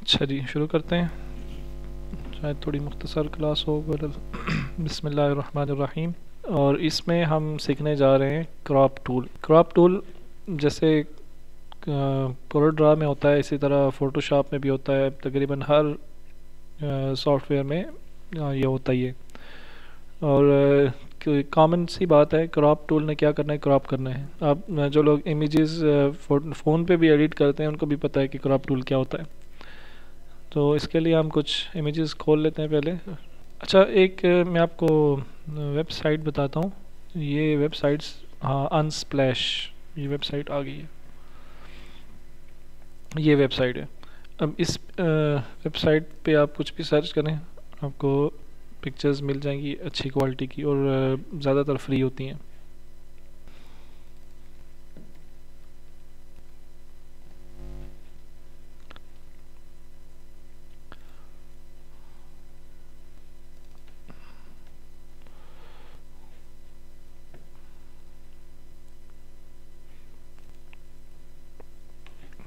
अच्छा जी, शुरू करते हैं। शायद थोड़ी मुख्तसर क्लास हो बिस्मिल्लाहिर्रहमानिर्रहीम। और इसमें हम सीखने जा रहे हैं क्रॉप टूल। क्रॉप टूल जैसे कोरोड्रा में होता है, इसी तरह फ़ोटोशॉप में भी होता है। तकरीबन हर सॉफ्टवेयर में ये होता ही है। और कॉमन सी बात है, क्रॉप टूल ने क्या करना है, क्रॉप करना है। अब जो लोग इमेजेस फ़ोन पे भी एडिट करते हैं उनको भी पता है कि क्रॉप टूल क्या होता है। तो इसके लिए हम कुछ इमेजेस खोल लेते हैं पहले। अच्छा, एक मैं आपको वेबसाइट बताता हूँ। ये वेबसाइट्स, हाँ, अनस्प्लैश, ये वेबसाइट आ गई है। ये वेबसाइट है। अब इस वेबसाइट पे आप कुछ भी सर्च करें, आपको पिक्चर्स मिल जाएंगी अच्छी क्वालिटी की, और ज़्यादातर फ्री होती हैं।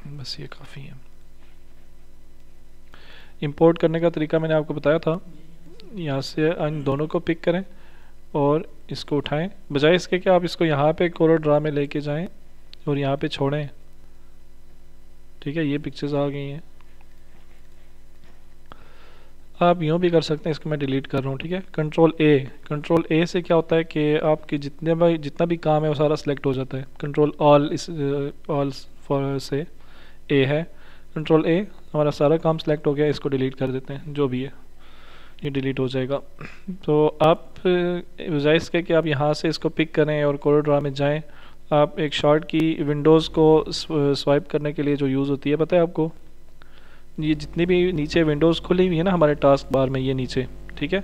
बस ये काफ़ी है। इंपोर्ट करने का तरीका मैंने आपको बताया था। यहाँ से इन दोनों को पिक करें और इसको उठाएं। बजाय इसके कि आप इसको यहाँ पे कोरोड्रा में लेके जाएं और यहाँ पे छोड़ें। ठीक है, ये पिक्चर्स आ गई हैं। आप यूँ भी कर सकते हैं, इसको मैं डिलीट कर रहा हूँ। ठीक है, कंट्रोल ए से क्या होता है कि आपके जितना भी काम है वो सारा सिलेक्ट हो जाता है। कंट्रोल ऑल, इस ऑल फॉर से ए है। कंट्रोल ए, हमारा सारा काम सिलेक्ट हो गया। इसको डिलीट कर देते हैं, जो भी है ये डिलीट हो जाएगा। तो आप बजाय इसके कि आप यहाँ से इसको पिक करें और कोरोड्रा में जाएं, आप एक शॉर्ट की विंडोज़ को स्वाइप करने के लिए जो यूज़ होती है, पता है आपको? ये जितनी भी नीचे विंडोज़ खुली हुई है ना हमारे टास्क बार में, ये नीचे, ठीक है।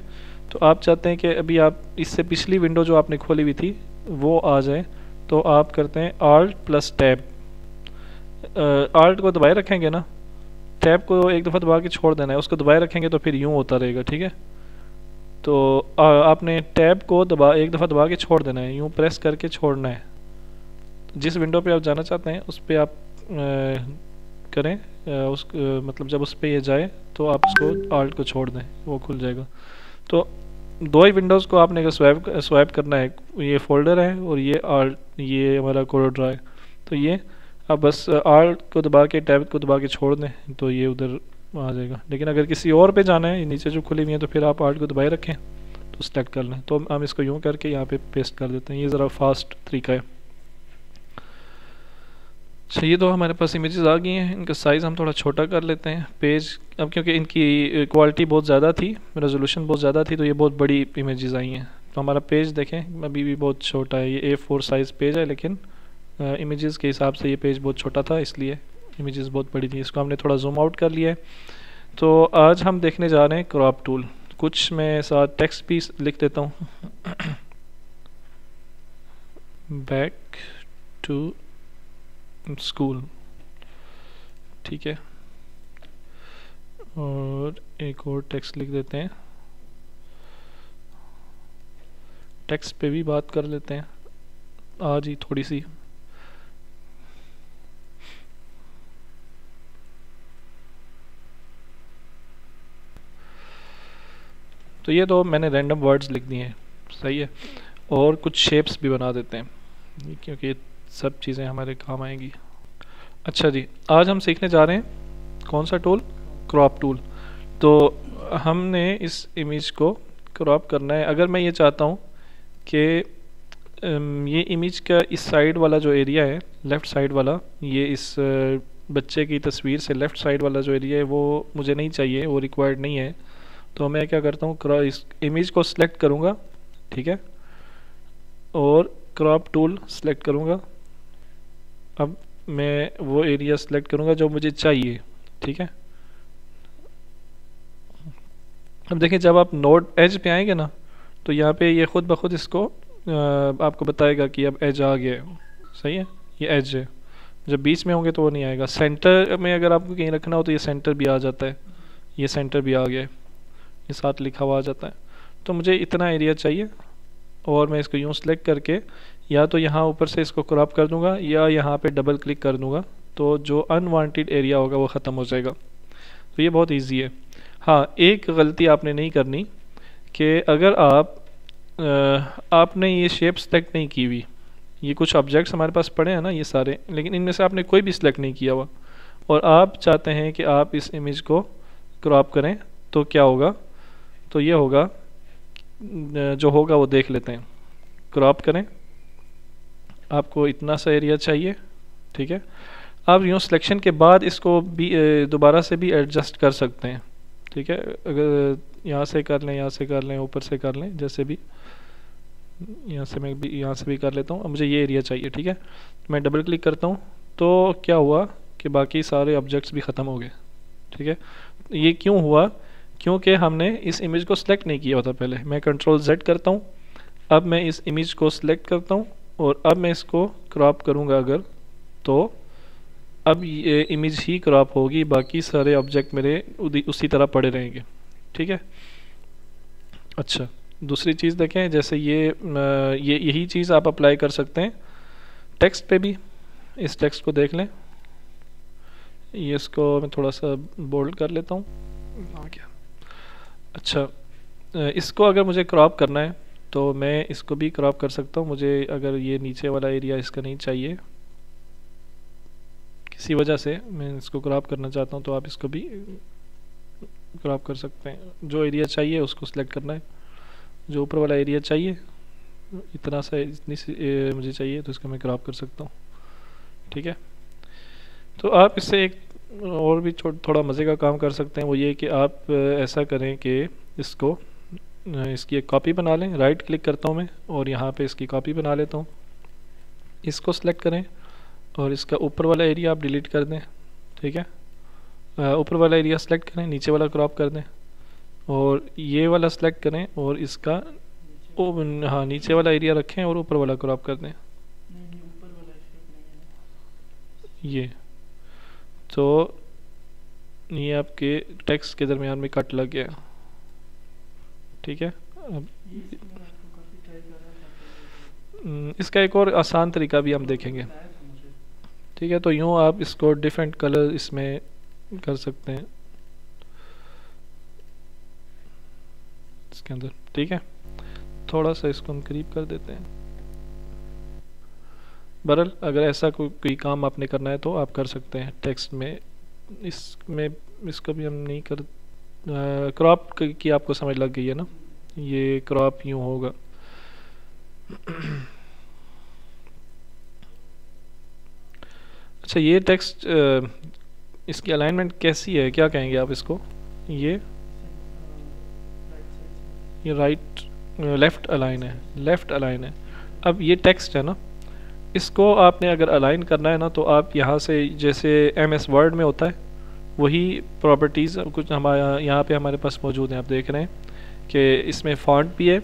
तो आप चाहते हैं कि अभी आप इससे पिछली विंडो जो आपने खोली हुई थी वो आ जाए, तो आप करते हैं आल्ट प्लस टैब। आल्ट को दबाए रखेंगे ना, टैब को एक दफ़ा दबा के छोड़ देना है, उसको दबाए रखेंगे तो फिर यूँ होता रहेगा। ठीक है, तो आपने टैब को एक दफ़ा दबा के छोड़ देना है, यूँ प्रेस करके छोड़ना है। जिस विंडो पे आप जाना चाहते हैं उस पर आप करें, मतलब जब उस पर ये जाए तो आप उसको आल्ट को छोड़ दें, वो खुल जाएगा। तो दो ही विंडोज़ को आपने स्वाइप करना है, ये फोल्डर है और ये आल्ट, ये हमारा कोरोड्रा है। तो ये अब बस आल्ट को दबा के टैब को दबा के छोड़ दें तो ये उधर आ जाएगा। लेकिन अगर किसी और पे जाना है, नीचे जो खुली हुई है, तो फिर आप आल्ट को दबाए रखें तो सेलेक्ट कर लें। तो हम इसको यूँ करके यहाँ पे पेस्ट कर देते हैं। ये ज़रा फास्ट तरीका है। अच्छा, ये तो हमारे पास इमेजेस आ गई हैं। इनका साइज़ हम थोड़ा छोटा कर लेते हैं पेज। अब क्योंकि इनकी क्वालिटी बहुत ज़्यादा थी, रेजोल्यूशन बहुत ज़्यादा थी, तो ये बहुत बड़ी इमेजेस आई हैं। तो हमारा पेज देखें अभी भी बहुत छोटा है। ये A4 साइज़ पेज है, लेकिन इमेजेस के हिसाब से ये पेज बहुत छोटा था, इसलिए इमेजेस बहुत बड़ी थी। इसको हमने थोड़ा जूम आउट कर लिया है। तो आज हम देखने जा रहे हैं क्रॉप टूल। कुछ मैं साथ टेक्स्ट भी लिख देता हूँ। बैक टू स्कूल, ठीक है, और एक और टेक्स्ट लिख देते हैं। टेक्स्ट पे भी बात कर लेते हैं आज ही थोड़ी सी। तो ये तो मैंने रैंडम वर्ड्स लिख दिए हैं, सही है। और कुछ शेप्स भी बना देते हैं, क्योंकि सब चीज़ें हमारे काम आएंगी। अच्छा जी, आज हम सीखने जा रहे हैं कौन सा टूल? Crop tool. तो हमने इस इमेज को क्रॉप करना है। अगर मैं ये चाहता हूँ कि ये इमेज का इस साइड वाला जो एरिया है, लेफ़्ट साइड वाला, ये इस बच्चे की तस्वीर से लेफ़्ट साइड वाला जो एरिया है वो मुझे नहीं चाहिए, वो रिक्वायर्ड नहीं है। तो मैं क्या करता हूँ, इस इमेज को सिलेक्ट करूँगा, ठीक है, और क्रॉप टूल सेलेक्ट करूँगा। अब मैं वो एरिया सेलेक्ट करूँगा जो मुझे चाहिए, ठीक है। अब देखिए, जब आप नोड एज पे आएंगे ना, तो यहाँ पे ये खुद ब खुद इसको आपको बताएगा कि अब एज आ गया है। सही है, ये एज है। जब बीच में होंगे तो वो नहीं आएगा। सेंटर में अगर आपको कहीं रखना हो तो ये सेंटर भी आ जाता है, ये सेंटर भी आ गया है, ये साथ लिखा हुआ आ जाता है। तो मुझे इतना एरिया चाहिए और मैं इसको यूँ सेलेक्ट करके या तो यहाँ ऊपर से इसको क्रॉप कर दूंगा या यहाँ पे डबल क्लिक कर दूंगा, तो जो अनवांटेड एरिया होगा वो ख़त्म हो जाएगा। तो ये बहुत इजी है। हाँ, एक गलती आपने नहीं करनी कि अगर आपने ये शेप सेलेक्ट नहीं की हुई, ये कुछ ऑब्जेक्ट्स हमारे पास पड़े हैं ना ये सारे, लेकिन इनमें से आपने कोई भी सिलेक्ट नहीं किया हुआ और आप चाहते हैं कि आप इस इमेज को क्रॉप करें, तो क्या होगा, तो ये होगा, जो होगा वो देख लेते हैं। क्रॉप करें, आपको इतना सा एरिया चाहिए, ठीक है। आप यूँ सिलेक्शन के बाद इसको भी दोबारा से भी एडजस्ट कर सकते हैं, ठीक है। अगर यहाँ से कर लें, यहाँ से कर लें, ऊपर से कर लें, जैसे भी, यहाँ से मैं भी यहाँ से भी कर लेता हूँ। अब मुझे ये एरिया चाहिए, ठीक है। मैं डबल क्लिक करता हूँ तो क्या हुआ कि बाकी सारे ऑब्जेक्ट्स भी ख़त्म हो गए, ठीक है। ये क्यों हुआ, क्योंकि हमने इस इमेज को सिलेक्ट नहीं किया होता पहले। मैं कंट्रोल Z करता हूँ, अब मैं इस इमेज को सिलेक्ट करता हूँ और अब मैं इसको क्रॉप करूँगा अगर, तो अब ये इमेज ही क्रॉप होगी, बाकी सारे ऑब्जेक्ट मेरे उसी तरह पड़े रहेंगे, ठीक है। अच्छा, दूसरी चीज़ देखें, जैसे यही चीज़ आप अप्लाई कर सकते हैं टेक्स्ट पे भी। इस टेक्स्ट को देख लें, ये इसको मैं थोड़ा सा बोल्ड कर लेता हूँ, आ गया। अच्छा, इसको अगर मुझे क्रॉप करना है तो मैं इसको भी क्रॉप कर सकता हूँ। मुझे अगर ये नीचे वाला एरिया इसका नहीं चाहिए किसी वजह से, मैं इसको क्रॉप करना चाहता हूँ, तो आप इसको भी क्रॉप कर सकते हैं। जो एरिया चाहिए उसको सिलेक्ट करना है, जो ऊपर वाला एरिया चाहिए इतना सा, इतनी सी मुझे चाहिए, तो इसको मैं क्रॉप कर सकता हूँ, ठीक है। तो आप इससे एक और भी थोड़ा मज़े का काम कर सकते हैं, वो ये कि आप ऐसा करें कि इसकी एक कॉपी बना लें। राइट क्लिक करता हूँ मैं और यहाँ पे इसकी कॉपी बना लेता हूँ। इसको सिलेक्ट करें और इसका ऊपर वाला एरिया आप डिलीट कर दें, ठीक है। ऊपर वाला एरिया सेलेक्ट करें, नीचे वाला क्रॉप कर दें और ये वाला सेलेक्ट करें और इसका हाँ, नीचे वाला एरिया रखें और ऊपर वाला क्रॉप कर दें। ये तो ये आपके टेक्स्ट के दरमियान में कट लग गया, ठीक है। अब इसका एक और आसान तरीका भी हम देखेंगे, ठीक है। तो यूँ आप इसको डिफरेंट कलर इसमें कर सकते हैं इसके अंदर, ठीक है। थोड़ा सा इसको हम करीब कर देते हैं। बहरहाल अगर ऐसा कोई काम आपने करना है तो आप कर सकते हैं टेक्स्ट में। इसमें इसको भी हम नहीं कर, क्रॉप की आपको समझ लग गई है ना, ये क्रॉप यूँ होगा। अच्छा, ये टेक्स्ट इसकी अलाइनमेंट कैसी है, क्या कहेंगे आप इसको? ये राइट लेफ़्ट अलाइन है, लेफ़्ट अलाइन है। अब ये टेक्स्ट है ना, इसको आपने अगर अलाइन करना है ना, तो आप यहाँ से जैसे MS वर्ड में होता है वही प्रॉपर्टीज़ कुछ हमारे यहाँ पे हमारे पास मौजूद हैं। आप देख रहे हैं कि इसमें फॉन्ट भी है,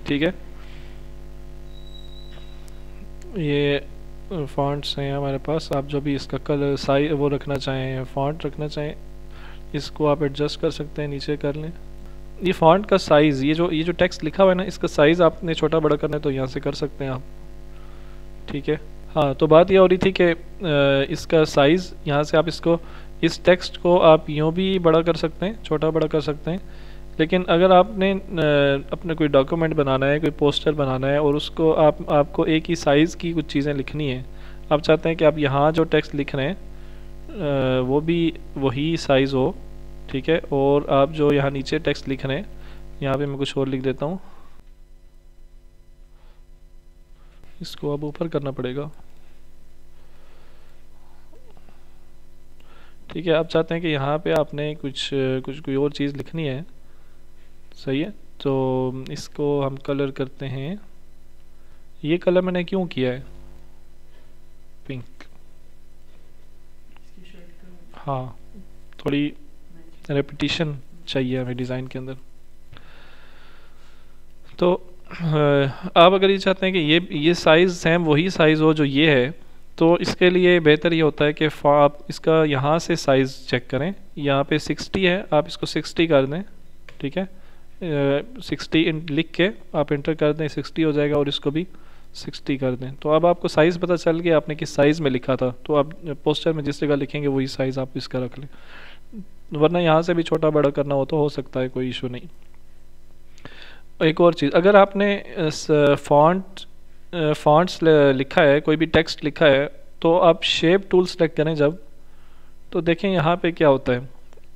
ठीक है। ये फॉन्ट्स हैं हमारे पास। आप जो भी इसका कलर साइज वो रखना चाहें, फॉन्ट रखना चाहें, इसको आप एडजस्ट कर सकते हैं, नीचे कर लें। ये फॉन्ट का साइज़, ये जो टेक्स्ट लिखा हुआ है ना, इसका साइज़ आपने छोटा बड़ा करना है तो यहाँ से कर सकते हैं आप, ठीक है। हाँ, तो बात ये हो रही थी कि इसका साइज़ यहाँ से आप इसको, इस टेक्स्ट को आप यूँ भी बड़ा कर सकते हैं, छोटा बड़ा कर सकते हैं। लेकिन अगर आपने अपने कोई डॉक्यूमेंट बनाना है, कोई पोस्टर बनाना है और उसको आपको एक ही साइज़ की कुछ चीज़ें लिखनी है, आप चाहते हैं कि आप यहाँ जो टेक्स्ट लिख रहे हैं वो भी वही साइज़ हो, ठीक है। और आप जो यहाँ नीचे टेक्स्ट लिख रहे हैं, यहाँ पे मैं कुछ और लिख देता हूँ, इसको अब ऊपर करना पड़ेगा, ठीक है। आप चाहते हैं कि यहाँ पे आपने कोई और चीज़ लिखनी है, सही है। तो इसको हम कलर करते हैं। ये कलर मैंने क्यों किया है पिंक, हाँ, थोड़ी रेपिटेशन चाहिए हमें डिज़ाइन के अंदर। तो आप अगर ये चाहते हैं कि ये साइज़ सेम वही साइज़ हो जो ये है, तो इसके लिए बेहतर ये होता है कि आप इसका यहाँ से साइज़ चेक करें। यहाँ पे 60 है, आप इसको 60 कर दें, ठीक है। 60 लिख के आप इंटर कर दें, 60 हो जाएगा, और इसको भी 60 कर दें। तो अब आपको साइज़ पता चल गया आपने किस साइज़ में लिखा था। तो आप पोस्टर में जिस जगह लिखेंगे वही साइज़ आप इसका रख लें। वरना यहाँ से भी छोटा बड़ा करना हो तो हो सकता है, कोई इशू नहीं। एक और चीज़, अगर आपने फॉन्ट्स लिखा है, कोई भी टेक्स्ट लिखा है, तो आप शेप टूल सेलेक्ट करें जब, तो देखें यहाँ पे क्या होता है।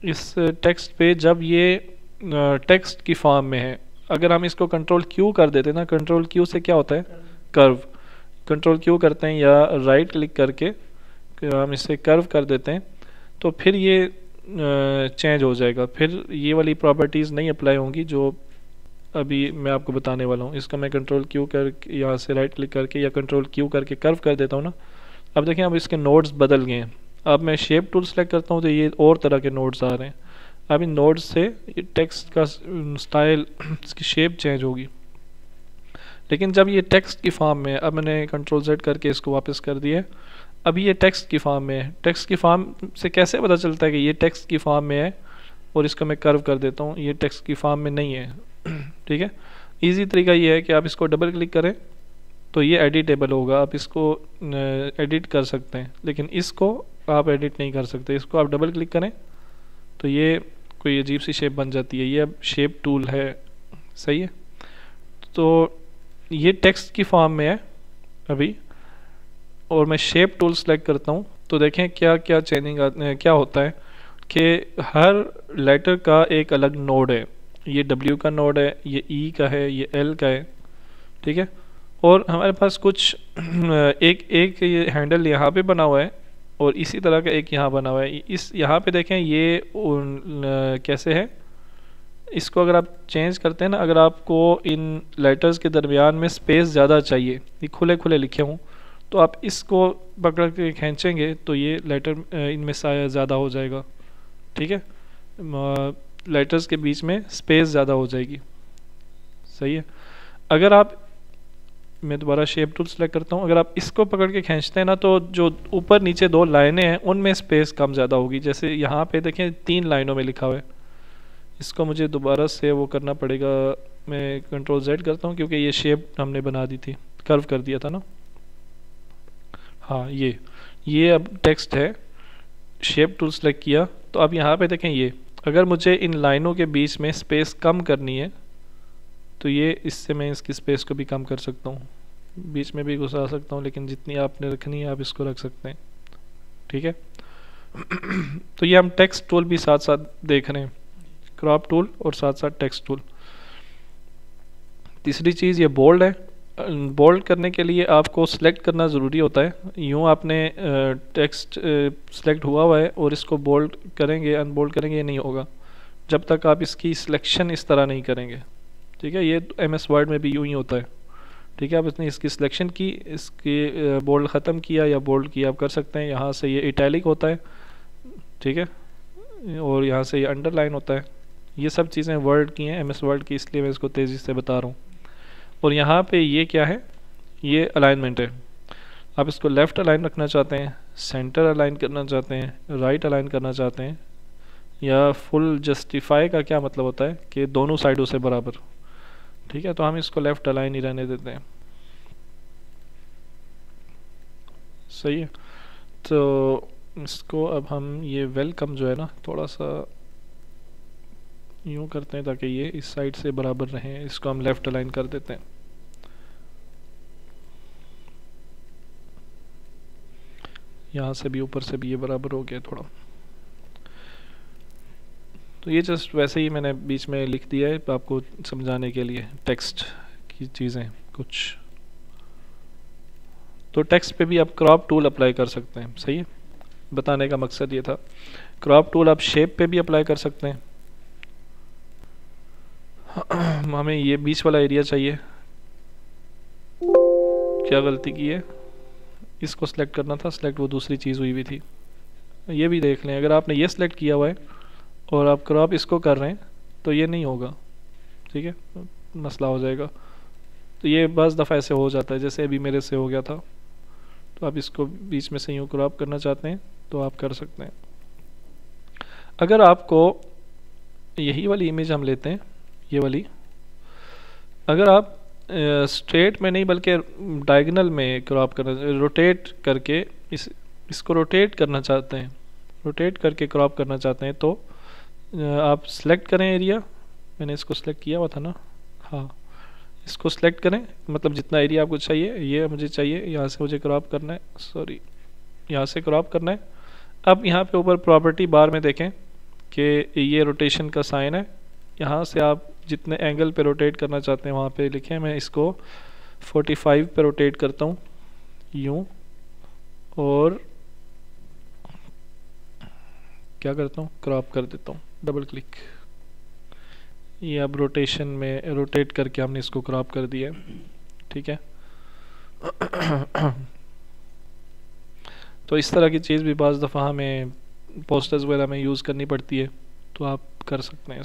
इस टेक्स्ट पे जब ये टेक्स्ट की फॉर्म में है, अगर हम इसको कंट्रोल क्यू कर देते हैं ना, कंट्रोल क्यू से क्या होता है, कर्व, कंट्रोल क्यू करते हैं या राइट क्लिक करके हम इसे कर्व कर देते हैं, तो फिर ये चेंज हो जाएगा, फिर ये वाली प्रॉपर्टीज़ नहीं अप्लाई होंगी जो अभी मैं आपको बताने वाला हूँ। इसका मैं कंट्रोल क्यू कर यहाँ से राइट क्लिक करके या कंट्रोल क्यू करके कर्व कर देता हूँ ना, अब देखें अब इसके नोड्स बदल गए हैं। अब मैं शेप टूल सेलेक्ट करता हूँ तो ये और तरह के नोड्स आ रहे हैं। अब इन नोड्स से ये टेक्स्ट का स्टाइल, इसकी शेप चेंज होगी। लेकिन जब ये टेक्स्ट की फॉर्म में है, अब मैंने कंट्रोल Z करके इसको वापस कर दिया, अभी ये टेक्स्ट की फॉर्म में है। टेक्स्ट की फॉर्म से कैसे पता चलता है कि ये टेक्स्ट की फॉर्म में है, और इसको मैं कर्व कर देता हूँ, ये टेक्स्ट की फॉर्म में नहीं है। ठीक है, इजी तरीका ये है कि आप इसको डबल क्लिक करें तो ये एडिटेबल होगा, आप इसको एडिट कर सकते हैं, लेकिन इसको आप एडिट नहीं कर सकते। इसको आप डबल क्लिक करें तो ये कोई अजीब सी शेप बन जाती है, ये अब शेप टूल है, सही है। तो ये टेक्स्ट की फॉर्म में है अभी, और मैं शेप टूल सेलेक्ट करता हूँ तो देखें क्या क्या चेंजिंग क्या होता है कि हर लेटर का एक अलग नोड है। ये W का नोड है, ये E का है, ये L का है, ठीक है। और हमारे पास कुछ एक ये हैंडल यहाँ पे बना हुआ है, और इसी तरह का एक यहाँ बना हुआ है। इस यहाँ पे देखें ये कैसे है, इसको अगर आप चेंज करते हैं ना, अगर आपको इन लेटर्स के दरमियान में स्पेस ज़्यादा चाहिए, ये खुले खुले लिखे हों, तो आप इसको पकड़ के खींचेंगे तो ये लेटर इनमें ज़्यादा हो जाएगा, ठीक है। लेटर्स के बीच में स्पेस ज़्यादा हो जाएगी, सही है। अगर आप, मैं दोबारा शेप टूल सेलेक्ट करता हूँ, अगर आप इसको पकड़ के खींचते हैं ना, तो जो ऊपर नीचे दो लाइनें हैं उनमें स्पेस कम ज़्यादा होगी। जैसे यहाँ पे देखें 3 लाइनों में लिखा हुआ है, इसको मुझे दोबारा से वो करना पड़ेगा। मैं कंट्रोल Z करता हूँ क्योंकि ये शेप हमने बना दी थी, कर्व कर दिया था ना। हाँ, ये अब टेक्स्ट है, शेप टूल सेलेक्ट किया, तो अब यहाँ पे देखें ये, अगर मुझे इन लाइनों के बीच में स्पेस कम करनी है तो ये इससे मैं इसकी स्पेस को भी कम कर सकता हूँ, बीच में भी घुसा सकता हूँ, लेकिन जितनी आपने रखनी है आप इसको रख सकते हैं, ठीक है। तो ये हम टेक्स्ट टूल भी साथ साथ देख रहे हैं, क्रॉप टूल और साथ साथ टेक्स्ट टूल। तीसरी चीज़ ये बोल्ड है। बोल्ड करने के लिए आपको सिलेक्ट करना ज़रूरी होता है। यूँ आपने टेक्स्ट सिलेक्ट हुआ है और इसको बोल्ड करेंगे अनबोल्ड करेंगे, ये नहीं होगा जब तक आप इसकी सिलेक्शन इस तरह नहीं करेंगे, ठीक है। ये MS वर्ड में भी यूँ ही होता है, ठीक है। आप इसने इसकी सिलेक्शन की, इसकी बोल्ड ख़त्म किया या बोल्ड किया आप कर सकते हैं। यहाँ से ये इटैलिक होता है, ठीक है, और यहाँ से ये अंडरलाइन होता है। ये सब चीज़ें वर्ड की हैं, MS वर्ड की, इसलिए मैं इसको तेज़ी से बता रहा हूँ। और यहाँ पे ये क्या है, ये अलाइनमेंट है। आप इसको लेफ़्ट अलाइन रखना चाहते हैं, सेंटर अलाइन करना चाहते हैं, राइट अलाइन करना चाहते हैं, या फुल जस्टिफाई का क्या मतलब होता है कि दोनों साइडों से बराबर, ठीक है। तो हम इसको लेफ़्ट अलाइन ही रहने देते हैं, सही है। तो इसको अब हम ये वेलकम जो है ना, थोड़ा सा यूँ करते हैं ताकि ये इस साइड से बराबर रहें। इसको हम लेफ़्ट अलाइन कर देते हैं। यहाँ से भी ऊपर से भी ये बराबर हो गया थोड़ा। तो ये जस्ट वैसे ही मैंने बीच में लिख दिया है आपको समझाने के लिए, टेक्स्ट की चीज़ें कुछ। तो टेक्स्ट पे भी आप क्रॉप टूल अप्लाई कर सकते हैं, सही है। बताने का मकसद ये था। क्रॉप टूल आप शेप पे भी अप्लाई कर सकते हैं। हमें ये बीच वाला एरिया चाहिए, क्या गलती की है, इसको सिलेक्ट करना था, सिलेक्ट वो दूसरी चीज़ हुई हुई थी। ये भी देख लें, अगर आपने ये सिलेक्ट किया हुआ है और आप क्रॉप इसको कर रहे हैं तो ये नहीं होगा, ठीक है, मसला हो जाएगा। तो ये बस दफ़ा ऐसे हो जाता है, जैसे अभी मेरे से हो गया था। तो आप इसको बीच में से यूँ क्रॉप करना चाहते हैं तो आप कर सकते हैं। अगर आपको यही वाली इमेज हम लेते हैं, ये वाली, अगर आप स्ट्रेट में नहीं बल्कि डायगोनल में क्रॉप करना, रोटेट करके इसको रोटेट करना चाहते हैं, रोटेट करके क्रॉप करना चाहते हैं, तो आप सेलेक्ट करें एरिया, मैंने इसको सेलेक्ट किया हुआ था ना, हाँ इसको सेलेक्ट करें, मतलब जितना एरिया आपको चाहिए, ये मुझे चाहिए, यहाँ से मुझे क्रॉप करना है, सॉरी यहाँ से क्रॉप करना है। अब यहाँ पे ऊपर प्रॉपर्टी बार में देखें कि ये रोटेशन का साइन है, यहाँ से आप जितने एंगल पे रोटेट करना चाहते हैं वहाँ पे लिखें। मैं इसको 45 पे रोटेट करता हूँ यूँ, और क्या करता हूँ, क्रॉप कर देता हूँ, डबल क्लिक। ये अब रोटेशन में रोटेट करके हमने इसको क्रॉप कर दिया है, ठीक है। तो इस तरह की चीज़ भी बाज़ दफ़ा हमें पोस्टर्स वगैरह में यूज़ करनी पड़ती है, तो आप कर सकते हैं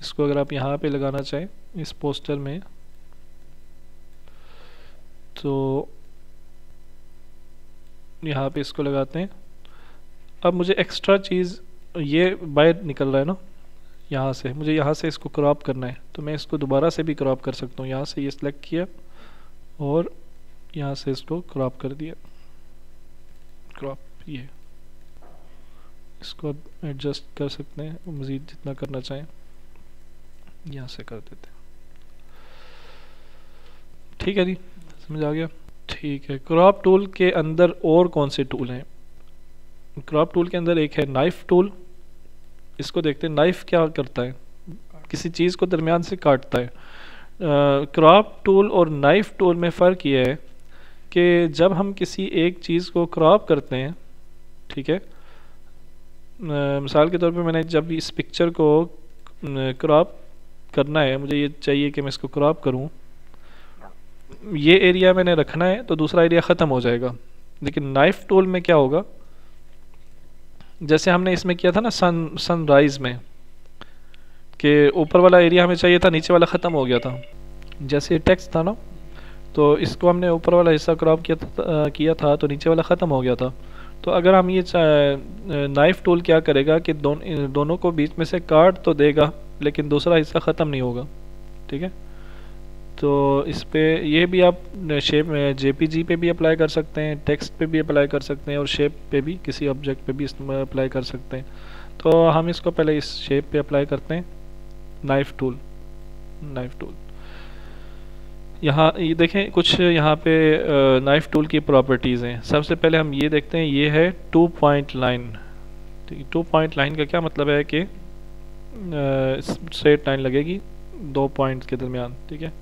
इसको अगर आप यहाँ पे लगाना चाहें इस पोस्टर में, तो यहाँ पे इसको लगाते हैं। अब मुझे एक्स्ट्रा चीज़, ये बाहर निकल रहा है ना यहाँ से, मुझे यहाँ से इसको क्रॉप करना है, तो मैं इसको दोबारा से भी क्रॉप कर सकता हूँ। यहाँ से ये सिलेक्ट किया और यहाँ से इसको क्रॉप कर दिया, क्रॉप, ये इसको अब एडजस्ट कर सकते हैं, मज़ीद जितना करना चाहें यहाँ से कर देते हैं। ठीक है जी, समझ आ गया। ठीक है, क्रॉप टूल के अंदर और कौन से टूल हैं? क्रॉप टूल के अंदर एक है नाइफ टूल, इसको देखते हैं। नाइफ क्या करता है, किसी चीज़ को दरमियान से काटता है। क्रॉप टूल और नाइफ टूल में फ़र्क ये है कि जब हम किसी एक चीज़ को क्रॉप करते हैं, ठीक है, मिसाल के तौर पे मैंने जब इस पिक्चर को क्रॉप करना है, मुझे ये चाहिए कि मैं इसको क्रॉप करूं, ये एरिया मैंने रखना है तो दूसरा एरिया ख़त्म हो जाएगा। लेकिन नाइफ टूल में क्या होगा, जैसे हमने इसमें किया था ना सनराइज़ में, कि ऊपर वाला एरिया हमें चाहिए था, नीचे वाला ख़त्म हो गया था। जैसे टेक्स्ट था ना, तो इसको हमने ऊपर वाला हिस्सा क्रॉप किया था तो नीचे वाला ख़त्म हो गया था। तो अगर हम ये नाइफ टूल क्या करेगा कि दोनों को बीच में से काट तो देगा, लेकिन दूसरा हिस्सा ख़त्म नहीं होगा, ठीक है। तो इस पे ये भी आप शेप में जेपीजी पे भी अप्लाई कर सकते हैं, टेक्स्ट पे भी अप्लाई कर सकते हैं, और शेप पे भी, किसी ऑब्जेक्ट पे भी अप्लाई कर सकते हैं। तो हम इसको पहले इस शेप पे अप्लाई करते हैं, नाइफ टूल। यहाँ ये देखें, कुछ यहाँ पे नाइफ टूल की प्रॉपर्टीज़ हैं। सबसे पहले हम ये देखते हैं, ये है 2 पॉइंट लाइन। ठीक है, 2 पॉइंट लाइन का क्या मतलब है कि स्ट्रेट लाइन लगेगी 2 पॉइंट्स के दरमियान, ठीक है।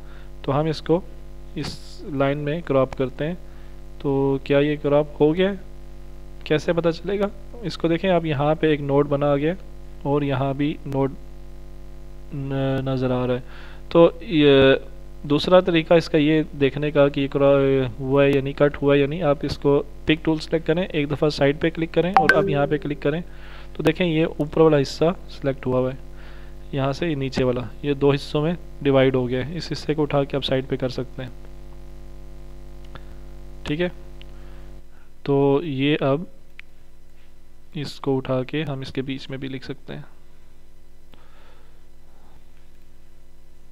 तो हम इसको इस लाइन में क्रॉप करते हैं, तो क्या ये क्रॉप हो गया? कैसे पता चलेगा? इसको देखें आप, यहाँ पे एक नोड बना आ गया और यहाँ भी नोड नज़र आ रहा है। तो ये दूसरा तरीका इसका ये देखने का कि ये हुआ है या नहीं, कट हुआ है या नहीं, आप इसको पिक टूल सेलेक्ट करें, एक दफ़ा साइड पे क्लिक करें और अब यहाँ पे क्लिक करें, तो देखें ये ऊपर वाला हिस्सा सिलेक्ट हुआ है, यहाँ से नीचे वाला, ये 2 हिस्सों में डिवाइड हो गया है। इस हिस्से को उठा के आप साइड पे कर सकते हैं, ठीक है। तो ये अब इसको उठा के हम इसके बीच में भी लिख सकते हैं,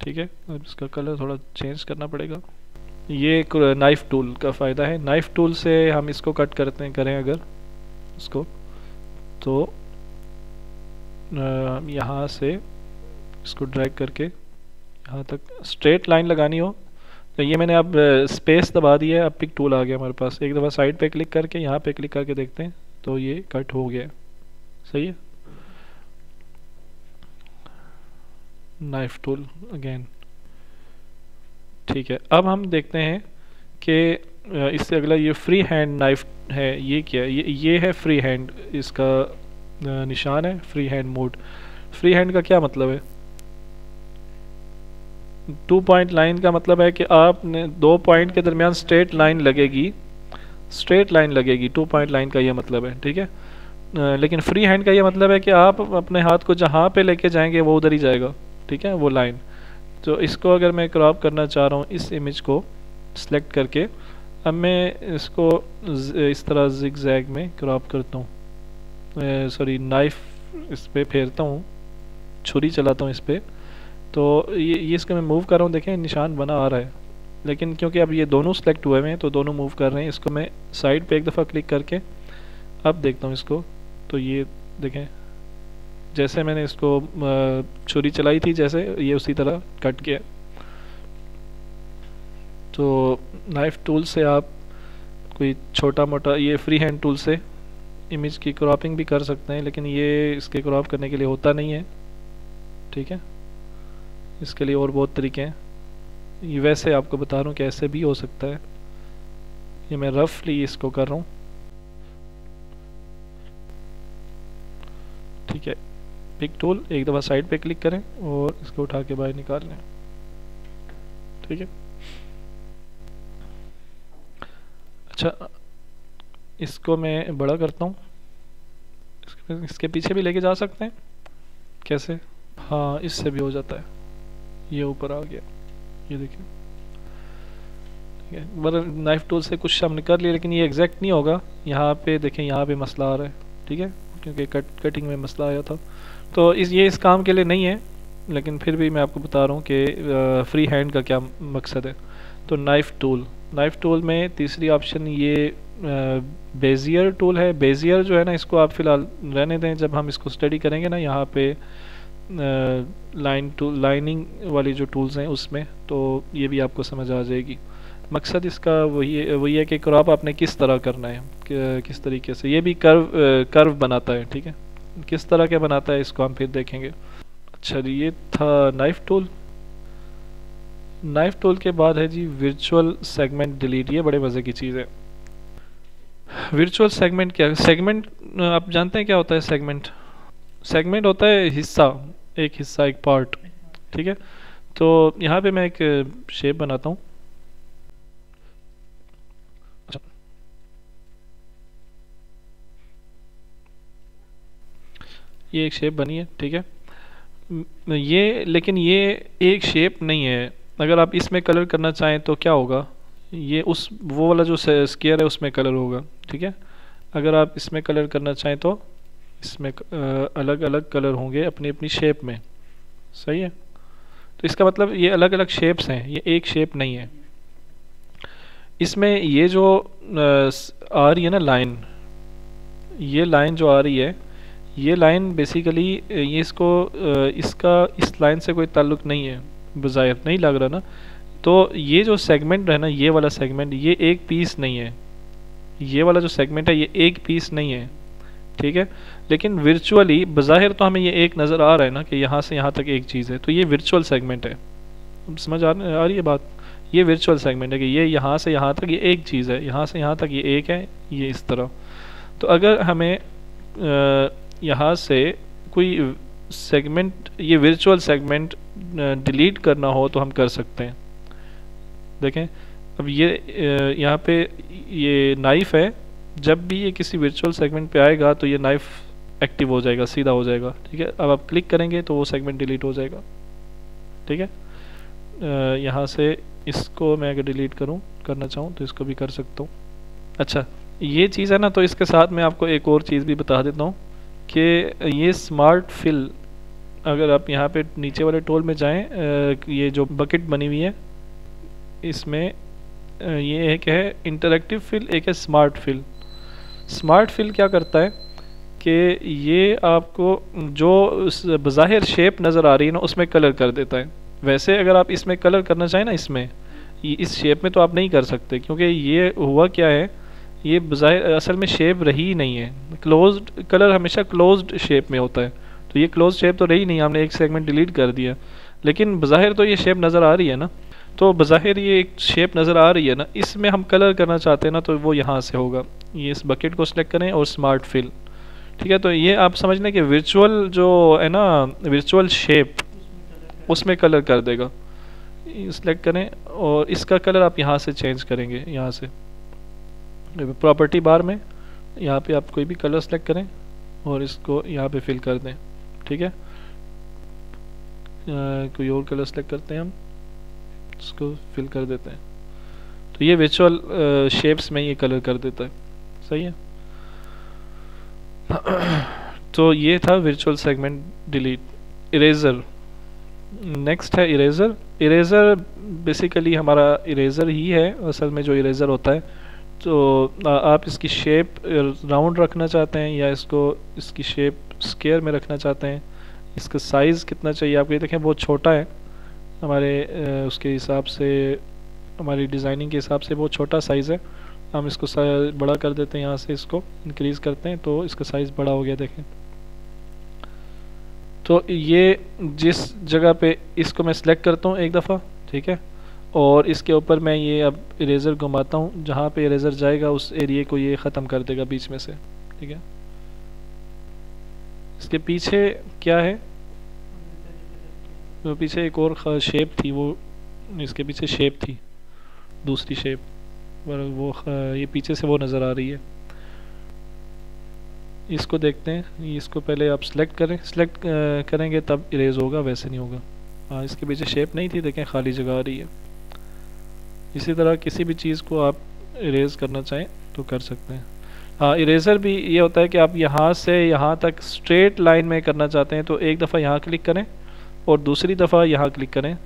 ठीक है। अब इसका कलर थोड़ा चेंज करना पड़ेगा। ये नाइफ टूल का फ़ायदा है। नाइफ टूल से हम इसको कट करें अगर इसको, तो यहाँ से इसको ड्रैग करके यहाँ तक स्ट्रेट लाइन लगानी हो तो ये मैंने अब स्पेस दबा दिया है, अब पिक टूल आ गया हमारे पास। एक दफ़ा साइड पे क्लिक करके यहाँ पे क्लिक करके देखते हैं, तो ये कट हो गया, सही है। नाइफ टूल अगेन, ठीक है। अब हम देखते हैं कि इससे अगला ये फ्री हैंड नाइफ है, ये क्या है? ये है फ्री हैंड, इसका निशान है free hand mode. Free hand का क्या मतलब है? 2 पॉइंट लाइन का मतलब है कि आपने 2 पॉइंट के दरमियान स्ट्रेट लाइन लगेगी, 2 पॉइंट लाइन का ये मतलब है, ठीक है। लेकिन फ्री हैंड का ये मतलब है कि आप अपने हाथ को जहाँ पे लेके जाएंगे वो उधर ही जाएगा, ठीक है, वो लाइन। तो इसको अगर मैं क्रॉप करना चाह रहा हूँ, इस इमेज को सिलेक्ट करके, अब मैं इसको इस तरह जिग जैग में क्रॉप करता हूँ, सॉरी नाइफ इस पर फेरता हूँ, छुरी चलाता हूँ इस पर, तो ये इसको मैं मूव कर रहा हूँ, देखें निशान बना आ रहा है। लेकिन क्योंकि अब ये दोनों सेलेक्ट हुए हैं तो दोनों मूव कर रहे हैं। इसको मैं साइड पे एक दफ़ा क्लिक करके अब देखता हूँ इसको, तो ये देखें जैसे मैंने इसको छुरी चलाई थी जैसे ये उसी तरह कट गया। तो नाइफ टूल से आप कोई छोटा मोटा ये फ्री हैंड टूल से इमेज की क्रॉपिंग भी कर सकते हैं, लेकिन ये इसके क्रॉप करने के लिए होता नहीं है, ठीक है। इसके लिए और बहुत तरीके हैं, ये वैसे आपको बता रहा हूँ कि ऐसे भी हो सकता है। ये मैं रफली इसको कर रहा हूँ, ठीक है। पिक टूल एक दफ़ा साइड पे क्लिक करें और इसको उठा के बाहर निकाल लें, ठीक है। अच्छा, इसको मैं बड़ा करता हूँ, इसके पीछे भी लेके जा सकते हैं। कैसे? हाँ, इससे भी हो जाता है। ये ऊपर आ गया, ये देखिए, ठीक है। मतलब नाइफ टूल से कुछ हमने कर लिया, लेकिन ये एग्जैक्ट नहीं होगा। यहाँ पे देखें, यहाँ पे मसला आ रहा है, ठीक है, क्योंकि कटिंग में मसला आया था। तो ये इस काम के लिए नहीं है, लेकिन फिर भी मैं आपको बता रहा हूँ कि फ्री हैंड का क्या मकसद है। तो नाइफ टूल में तीसरी ऑप्शन ये बेजियर टूल है। बेजियर जो है ना, इसको आप फ़िलहाल रहने दें, जब हम इसको स्टडी करेंगे ना यहाँ पे लाइनिंग वाली जो टूल्स हैं उसमें, तो ये भी आपको समझ आ जाएगी। मकसद इसका वही है कि क्रॉप आपने किस तरह करना है, किस तरीके से। ये भी कर्व बनाता है, ठीक है। किस तरह के बनाता है इसको हम फिर देखेंगे। अच्छा जी, ये था नाइफ टूल के बाद है जी वर्चुअल सेगमेंट डिलीट। ये बड़े मज़े की चीज़ है। वर्चुअल सेगमेंट क्या है? सेगमेंट आप जानते हैं क्या होता है? सेगमेंट होता है हिस्सा, एक पार्ट, ठीक है। तो यहाँ पे मैं एक शेप बनाता हूँ। ये एक शेप बनी है, ठीक है। लेकिन ये एक शेप नहीं है। अगर आप इसमें कलर करना चाहें तो क्या होगा, ये वो वाला जो स्क्वायर है उसमें कलर होगा, ठीक है। अगर आप इसमें कलर करना चाहें तो इसमें अलग अलग कलर होंगे अपनी अपनी शेप में, सही है। तो इसका मतलब ये अलग अलग शेप्स हैं, ये एक शेप नहीं है। इसमें ये जो आ रही है ना लाइन, ये लाइन जो आ रही है, ये लाइन बेसिकली ये इसका इस लाइन से कोई ताल्लुक़ नहीं है, बज़ाहिर नहीं लग रहा ना। तो ये जो सेगमेंट है ना, ये वाला सेगमेंट, ये एक पीस नहीं है। ये वाला जो सेगमेंट है ये एक पीस नहीं है, ठीक है। लेकिन वर्चुअली बज़ाहिर तो हमें ये एक नज़र आ रहा है ना कि यहाँ से यहाँ तक एक चीज़ है, तो ये वर्चुअल सेगमेंट है। समझ आ रही है बात? ये वर्चुअल सेगमेंट है कि ये यहाँ से यहाँ तक ये एक चीज़ है, यहाँ से यहाँ तक ये एक है, ये इस तरह। तो अगर हमें यहाँ से कोई सेगमेंट, ये वर्चुअल सेगमेंट डिलीट करना हो तो हम कर सकते हैं। देखें, अब ये यहाँ पे ये नाइफ है, जब भी ये किसी वर्चुअल सेगमेंट पे आएगा तो ये नाइफ एक्टिव हो जाएगा, सीधा हो जाएगा, ठीक है। अब आप क्लिक करेंगे तो वो सेगमेंट डिलीट हो जाएगा, ठीक है। यहाँ से इसको मैं अगर डिलीट करना चाहूँ तो इसको भी कर सकता हूँ। अच्छा, ये चीज़ है ना, तो इसके साथ मैं आपको एक और चीज़ भी बता देता हूँ कि ये स्मार्ट फिल, अगर आप यहाँ पे नीचे वाले टूल में जाएं, ये जो बकेट बनी हुई है इसमें ये एक है इंटरैक्टिव फिल, एक है स्मार्ट फिल। स्मार्ट फिल क्या करता है कि ये आपको जो बज़ाहिर शेप नज़र आ रही है ना उसमें कलर कर देता है। वैसे अगर आप इसमें कलर करना चाहें ना, इसमें इस शेप में तो आप नहीं कर सकते, क्योंकि ये हुआ क्या है, ये बज़ाहिर असल में शेप रही नहीं है। क्लोज्ड कलर हमेशा क्लोज्ड शेप में होता है, तो ये क्लोज शेप तो रही नहीं, हमने एक सेगमेंट डिलीट कर दिया, लेकिन बज़ाहिर तो ये शेप नज़र आ रही है ना। तो बज़ाहिर ये एक शेप नज़र आ रही है ना, इसमें हम कलर करना चाहते हैं ना, तो वो यहाँ से होगा। ये इस बकेट को सिलेक्ट करें और स्मार्ट फिल, ठीक है। तो ये आप समझ लें कि वर्चुअल जो है ना, वर्चुअल शेप, उसमें कलर कर देगा। सिलेक्ट करें और इसका कलर आप यहाँ से चेंज करेंगे, यहाँ से प्रॉपर्टी बार में यहाँ पे आप कोई भी कलर सेलेक्ट करें और इसको यहाँ पे फिल कर दें, ठीक है। कोई और कलर सेलेक्ट करते हैं हम, इसको फिल कर देते हैं, तो ये वर्चुअल शेप्स में ये कलर कर देता है, सही है। तो ये था virtual segment delete. Eraser, next है इरेज़र। इरेज़र बेसिकली हमारा इरेज़र ही है असल में, जो इरेज़र होता है, तो आप इसकी शेप राउंड रखना चाहते हैं या इसकी शेप स्क्वायर में रखना चाहते हैं, इसका साइज़ कितना चाहिए आपको। ये देखें बहुत छोटा है हमारे उसके हिसाब से, हमारी डिज़ाइनिंग के हिसाब से बहुत छोटा साइज़ है। हम इसको बड़ा कर देते हैं, यहाँ से इसको इंक्रीज़ करते हैं तो इसका साइज़ बड़ा हो गया देखें। तो ये जिस जगह पे इसको मैं सिलेक्ट करता हूँ एक दफ़ा, ठीक है, और इसके ऊपर मैं ये अब इरेज़र घुमाता हूँ, जहाँ पे इरेज़र जाएगा उस एरिए को ये ख़त्म कर देगा बीच में से, ठीक है। इसके पीछे क्या है, तो पीछे एक और शेप थी, वो इसके पीछे शेप थी, दूसरी शेप, वो ये पीछे से वो नज़र आ रही है। इसको देखते हैं, इसको पहले आप सिलेक्ट करें, सिलेक्ट करेंगे तब इरेज होगा, वैसे नहीं होगा। हाँ, इसके पीछे शेप नहीं थी, देखें खाली जगह आ रही है। इसी तरह किसी भी चीज़ को आप इरेज करना चाहें तो कर सकते हैं। हाँ, इरेज़र भी ये होता है कि आप यहाँ से यहाँ तक स्ट्रेट लाइन में करना चाहते हैं तो एक दफ़ा यहाँ क्लिक करें और दूसरी दफ़ा यहाँ क्लिक करें,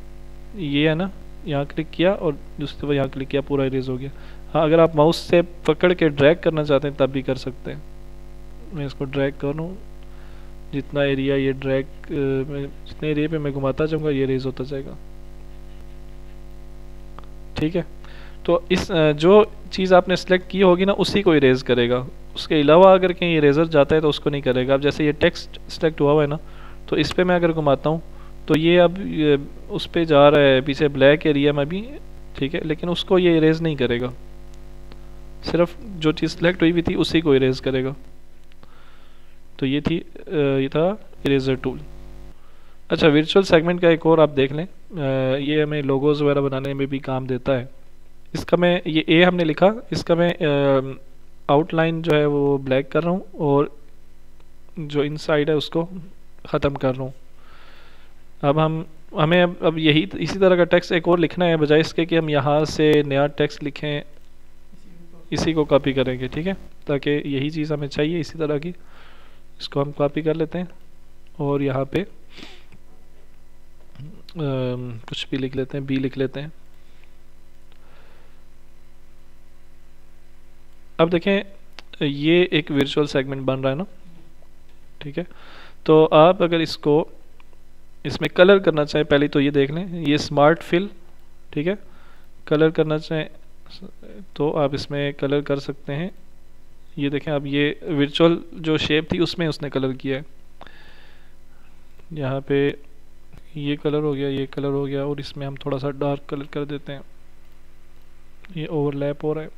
ये है ना, यहाँ क्लिक किया और दूसरी दफ़ा यहाँ क्लिक किया, पूरा इरेज हो गया। हाँ, अगर आप माउस से पकड़ के ड्रैग करना चाहते हैं तब भी कर सकते हैं। मैं इसको ड्रैग करूँ, जितना एरिया ये ड्रैग जितने एरिया पे मैं घुमाता जाऊँगा ये इरेज होता जाएगा, ठीक है। तो इस जो चीज़ आपने सेलेक्ट की होगी ना उसी को इरेज करेगा, उसके अलावा अगर कहीं इरेजर जाता है तो उसको नहीं करेगा। अब जैसे ये टेक्स्ट सेलेक्ट हुआ हुआ है ना, तो इस पर मैं अगर घुमाता हूँ तो ये अब उस पर जा रहा है, पीछे ब्लैक एरिया में भी, ठीक है, लेकिन उसको ये इरेज नहीं करेगा, सिर्फ जो चीज़ सेलेक्ट हुई भी थी उसी को इरेज करेगा। तो ये था इरेजर टूल। अच्छा, वर्चुअल सेगमेंट का एक और आप देख लें, ये हमें लोगोज़ वगैरह बनाने में भी काम देता है। इसका मैं ये ए हमने लिखा, इसका मैं आउटलाइन जो है वो ब्लैक कर रहा हूँ और जो इनसाइड है उसको ख़त्म कर रहा हूँ। अब हमें अब यही इसी तरह का टेक्स्ट एक और लिखना है, बजाय इसके कि हम यहाँ से नया टेक्स्ट लिखें, इसी को कॉपी करेंगे, ठीक है, ताकि यही चीज़ हमें चाहिए इसी तरह की। इसको हम कॉपी कर लेते हैं और यहाँ पे कुछ भी लिख लेते हैं, बी लिख लेते हैं। अब देखें ये एक वर्चुअल सेगमेंट बन रहा है ना, ठीक है। तो आप अगर इसमें कलर करना चाहें, पहले तो ये देख लें, ये स्मार्ट फिल, ठीक है, कलर करना चाहें तो आप इसमें कलर कर सकते हैं। ये देखें अब ये वर्चुअल जो शेप थी उसमें उसने कलर किया है, यहाँ पे ये कलर हो गया, ये कलर हो गया, और इसमें हम थोड़ा सा डार्क कलर कर देते हैं, ये ओवरलैप हो रहा है,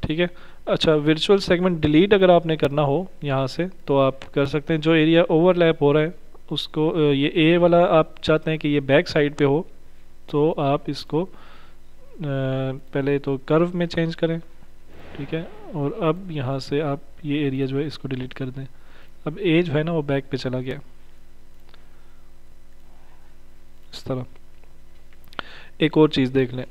ठीक है। अच्छा, वर्चुअल सेगमेंट डिलीट अगर आपने करना हो यहाँ से तो आप कर सकते हैं। जो एरिया ओवरलैप हो रहा है उसको, ये ए वाला आप चाहते हैं कि ये बैक साइड पे हो, तो आप इसको पहले तो कर्व में चेंज करें, ठीक है, और अब यहाँ से आप ये एरिया जो है इसको डिलीट कर दें। अब ए जो है ना वो बैक पे चला गया, इस तरह। एक और चीज़ देख लें,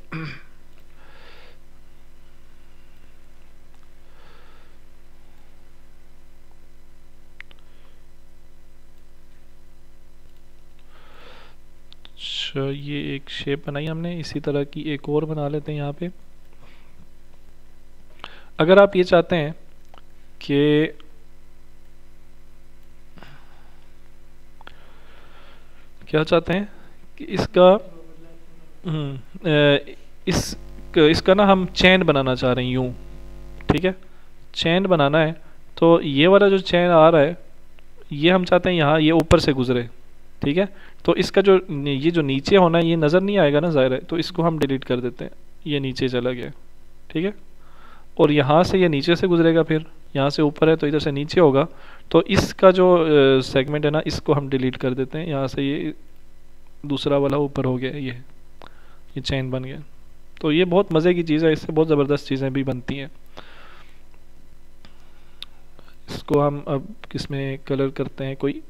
ये एक शेप बनाई हमने, इसी तरह की एक और बना लेते हैं यहाँ पे। अगर आप ये चाहते हैं कि क्या चाहते हैं कि इसका ना हम चैन बनाना चाह रहे हैं यूं, ठीक है, चैन बनाना है। तो ये वाला जो चैन आ रहा है ये हम चाहते हैं यहाँ ये ऊपर से गुजरे, ठीक है। तो इसका ये जो नीचे होना है ये नज़र नहीं आएगा ना, ज़ाहिर है, तो इसको हम डिलीट कर देते हैं, ये नीचे चला गया, ठीक है। और यहाँ से ये नीचे से गुजरेगा, फिर यहाँ से ऊपर है तो इधर से नीचे होगा, तो इसका जो सेगमेंट है ना इसको हम डिलीट कर देते हैं। यहाँ से ये दूसरा वाला ऊपर हो गया, ये चैन बन गया। तो ये बहुत मज़े की चीज़ है, इससे बहुत ज़बरदस्त चीज़ें भी बनती हैं। इसको हम अब किसमें कलर करते हैं, कोई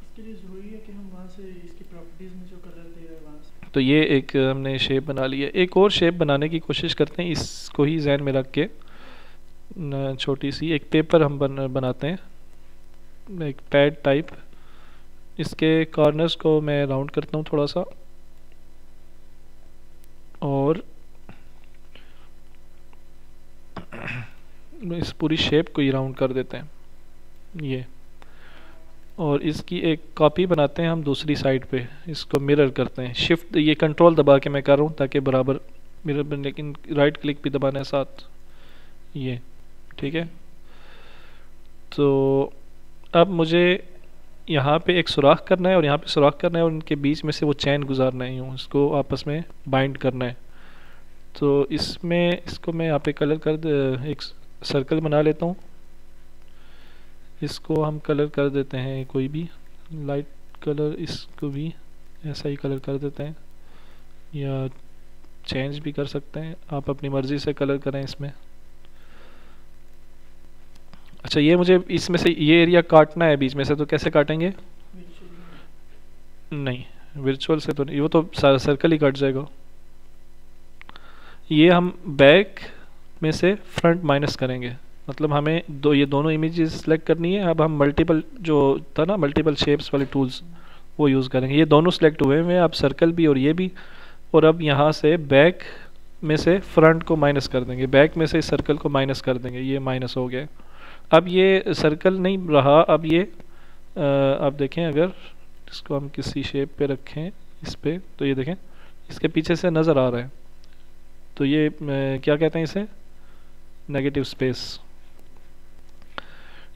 इसके लिए ज़रूरी है कि हम वहाँ से इसकी प्रॉपर्टीज़ में जो कलर दे रहे हैं वहाँ से। तो ये एक हमने शेप बना ली है। एक और शेप बनाने की कोशिश करते हैं, इसको ही जहन में रख के छोटी सी एक पेपर हम बनाते हैं, एक पैड टाइप, इसके कॉर्नर्स को मैं राउंड करता हूँ थोड़ा सा, और इस पूरी शेप को ही राउंड कर देते हैं ये, और इसकी एक कॉपी बनाते हैं हम दूसरी साइड पे, इसको मिरर करते हैं। शिफ्ट ये कंट्रोल दबा के मैं कर रहा हूँ ताकि बराबर मिरर बने, लेकिन राइट क्लिक भी दबाना है साथ ये, ठीक है। तो अब मुझे यहाँ पे एक सुराख करना है और यहाँ पे सुराख करना है, और उनके बीच में से वो चैन गुजारना है, यूँ इसको आपस में बाइंड करना है। तो इसमें इसको मैं यहाँ पे कलर कर एक सर्कल बना लेता हूँ। इसको हम कलर कर देते हैं कोई भी लाइट कलर, इसको भी ऐसा ही कलर कर देते हैं, या चेंज भी कर सकते हैं, आप अपनी मर्ज़ी से कलर करें इसमें। अच्छा, ये मुझे इसमें से ये एरिया काटना है बीच में से, तो कैसे काटेंगे? नहीं, वर्चुअल से तो नहीं, वो तो सर्कल ही कट जाएगा। ये हम बैक में से फ्रंट माइनस करेंगे, मतलब हमें ये दोनों इमेजेस सेलेक्ट करनी है। अब हम मल्टीपल जो था ना, मल्टीपल शेप्स वाले टूल्स, वो यूज़ करेंगे। ये दोनों सेलेक्ट हुए हैं, अब सर्कल भी और ये भी, और अब यहाँ से बैक में से फ्रंट को माइनस कर देंगे, बैक में से इस सर्कल को माइनस कर देंगे, ये माइनस हो गया। अब ये सर्कल नहीं रहा, अब ये अब देखें, अगर इसको हम किसी शेप पे रखें इस पे, तो ये देखें इसके पीछे से नज़र आ रहा है, तो ये क्या कहते हैं इसे, नेगेटिव स्पेस।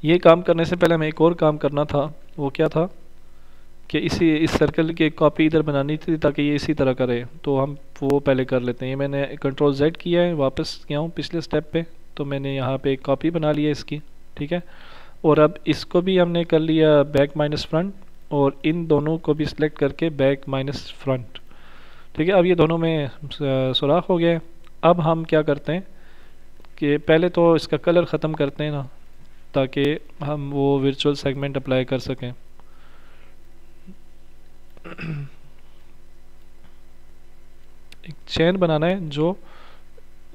ये काम करने से पहले हमें एक और काम करना था, वो क्या था कि इस सर्कल की एक कॉपी इधर बनानी थी ताकि ये इसी तरह करे, तो हम वो पहले कर लेते हैं। ये मैंने कंट्रोल Z किया है, वापस गया हूँ पिछले स्टेप पे, तो मैंने यहाँ पे एक कॉपी बना ली है इसकी, ठीक है। और अब इसको भी हमने कर लिया बैक माइनस फ्रंट, और इन दोनों को भी सिलेक्ट करके बैक माइनस फ्रंट, ठीक है। अब ये दोनों में सुराख हो गया। अब हम क्या करते हैं कि पहले तो इसका कलर ख़त्म करते हैं ना, ताकि हम वो वर्चुअल सेगमेंट अप्लाई कर सकें। एक चेन बनाना है जो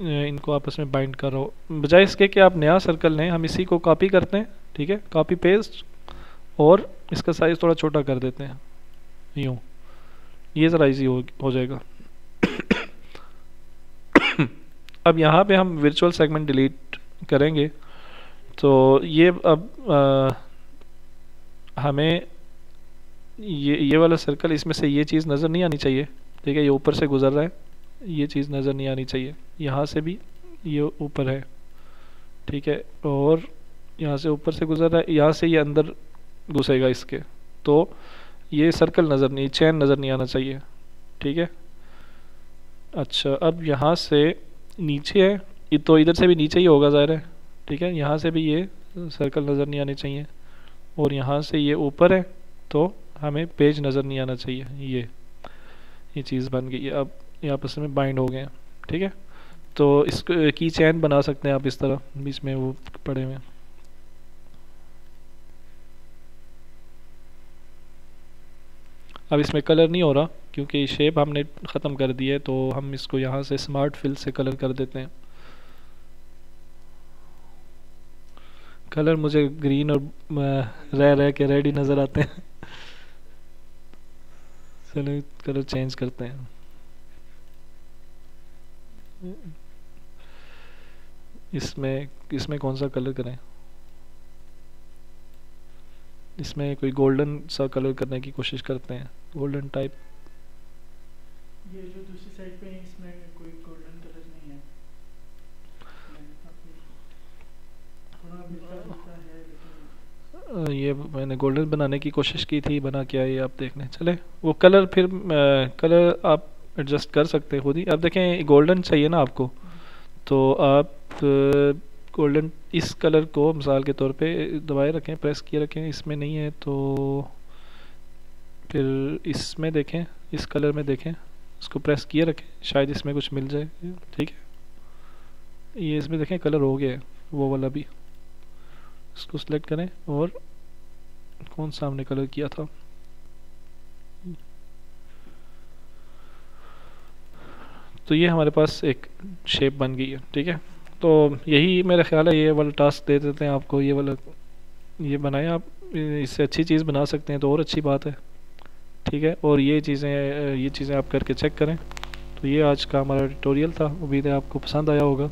इनको आपस में बाइंड कर रहा हो। बजाय इसके कि आप नया सर्कल लें, हम इसी को कॉपी करते हैं, ठीक है, कॉपी पेस्ट, और इसका साइज़ थोड़ा छोटा कर देते हैं यूँ, ये ज़रा इजी हो जाएगा। अब यहाँ पे हम वर्चुअल सेगमेंट डिलीट करेंगे, तो ये अब हमें ये वाला सर्कल, इसमें से ये चीज़ नज़र नहीं आनी चाहिए, ठीक है, ये ऊपर से गुजर रहा है, ये चीज़ नज़र नहीं आनी चाहिए। यहाँ से भी ये ऊपर है, ठीक है, और यहाँ से ऊपर से गुजर रहा है, यहाँ से ये अंदर घुसेगा इसके, तो ये सर्कल नज़र नहीं, चैन नज़र नहीं आना चाहिए, ठीक है। अच्छा, अब यहाँ से नीचे है, तो इधर से भी नीचे ही होगा ज़ाहिर है, ठीक है, यहाँ से भी ये सर्कल नज़र नहीं आने चाहिए, और यहाँ से ये ऊपर है, तो हमें पेज नज़र नहीं आना चाहिए। ये चीज़ बन गई है। अब ये आपस में बाइंड हो गए हैं, ठीक है। तो इसको की चैन बना सकते हैं आप इस तरह, बीच में वो पड़े हुए। अब इसमें कलर नहीं हो रहा क्योंकि शेप हमने ख़त्म कर दी है, तो हम इसको यहाँ से स्मार्ट फिल से कलर कर देते हैं। कलर मुझे ग्रीन और रह के रेड ही नज़र आते हैं। चलो कलर चेंज करते हैं। इसमें कौन सा कलर करें? इसमें कोई गोल्डन सा कलर करने की कोशिश करते हैं, गोल्डन टाइप। ये जो दूसरी साइड पे है, इसमें कोई गोल्डन कलर नहीं है, थोड़ा मिलता जुलता है, लेकिन ये मैंने गोल्डन बनाने की कोशिश की थी, बना क्या ये आप देखने चले। वो कलर फिर कलर आप एडजस्ट कर सकते हैं खुद ही। अब देखें गोल्डन चाहिए ना आपको, तो आप गोल्डन इस कलर को मिसाल के तौर पे दबाए रखें, प्रेस किए रखें, इसमें नहीं है तो फिर इसमें देखें, इस कलर में देखें, इसको प्रेस किए रखें, शायद इसमें कुछ मिल जाए, ठीक है। ये इसमें देखें कलर हो गया है, वो वाला भी। इसको सिलेक्ट करें, और कौन सा हमने कलर किया था, तो ये हमारे पास एक शेप बन गई है, ठीक है। तो यही मेरा ख्याल है, ये वाला टास्क दे देते हैं आपको, ये वाला ये बनाएं आप। इससे अच्छी चीज़ बना सकते हैं तो और अच्छी बात है। ठीक है, और ये चीज़ें आप करके चेक करें। तो ये आज का हमारा ट्यूटोरियल था, उम्मीद है आपको पसंद आया होगा।